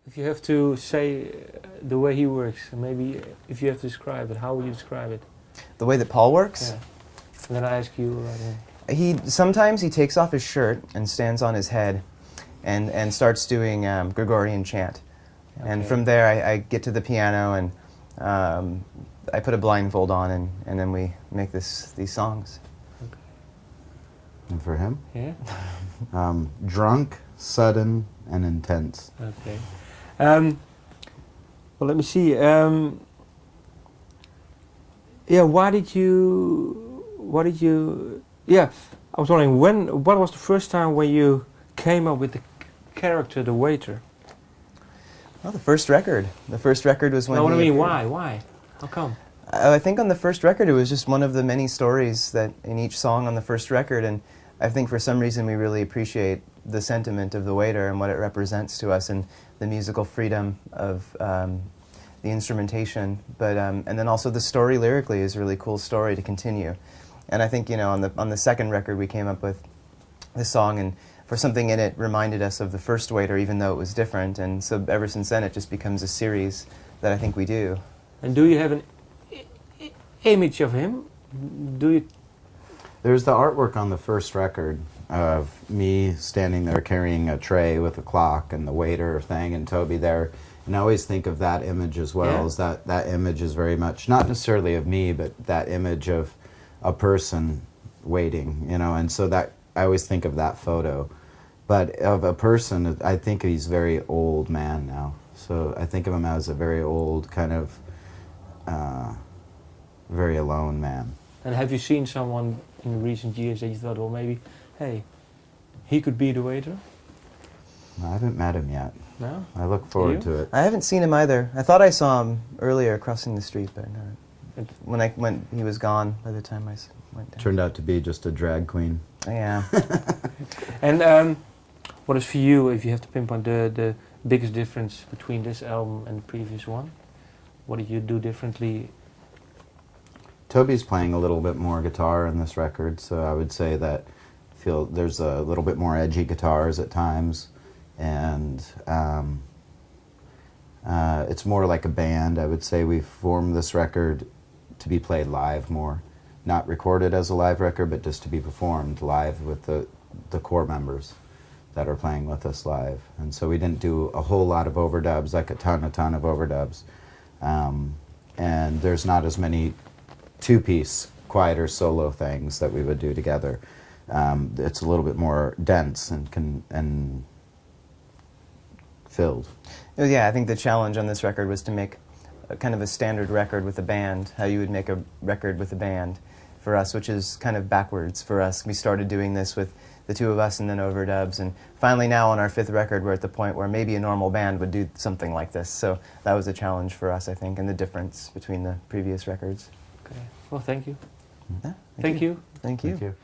If you have to say the way he works, maybe if you have to describe it, how would you describe it? The way that Paul works? Yeah. And then I ask you about him. Sometimes he takes off his shirt and stands on his head and starts doing Gregorian chant. Okay. And from there I get to the piano and I put a blindfold on and then we make these songs. Okay. And for him? Yeah. Drunk, sudden, and intense. Okay. Well, let me see. Yeah, why did you? Yeah, I was wondering what was the first time when you came up with the character, the waiter? Well, the first record. The first record was when. No, what I mean, why? Why? How come? I think on the first record it was just one of the many stories that in each song on the first record, and I think for some reason we really appreciate the sentiment of the waiter and what it represents to us and the musical freedom of the instrumentation, but and then also the story lyrically is a really cool story to continue. And I think, you know, on the second record we came up with this song, and for something in it reminded us of the first waiter, even though it was different, and so ever since then it just becomes a series that I think we do. And do you have an image of him? Do you? There's the artwork on the first record of me standing there carrying a tray with a clock and the waiter thing and Toby there. And I always think of that image as well, as that image is very much, not necessarily of me, but that image of a person waiting, you know, and so that, I always think of that photo. But of a person, I think he's a very old man now. So I think of him as a very old, kind of, very alone man. And have you seen someone in recent years that you thought, well, maybe, hey, he could be the waiter? I haven't met him yet. No? I look forward to it. I haven't seen him either. I thought I saw him earlier crossing the street, but when he was gone by the time I went down. Turned out to be just a drag queen. Yeah. And what is for you, if you have to pinpoint the biggest difference between this album and the previous one? What did you do differently? Toby's playing a little bit more guitar in this record, so I would say that I feel there's a little bit more edgy guitars at times, and it's more like a band. I would say we formed this record to be played live more, not recorded as a live record, but just to be performed live with the core members that are playing with us live. And so we didn't do a whole lot of overdubs, like a ton of overdubs, and there's not as many two-piece, quieter solo things that we would do together. It's a little bit more dense and filled. Yeah, I think the challenge on this record was to make a kind of a standard record with a band, how you would make a record with a band for us, which is kind of backwards for us. We started doing this with the two of us and then overdubs, and finally now on our fifth record we're at the point where maybe a normal band would do something like this. So that was a challenge for us, I think, and the difference between the previous records. Okay. Well, thank you. Yeah, Thank you. Thank you. Thank you.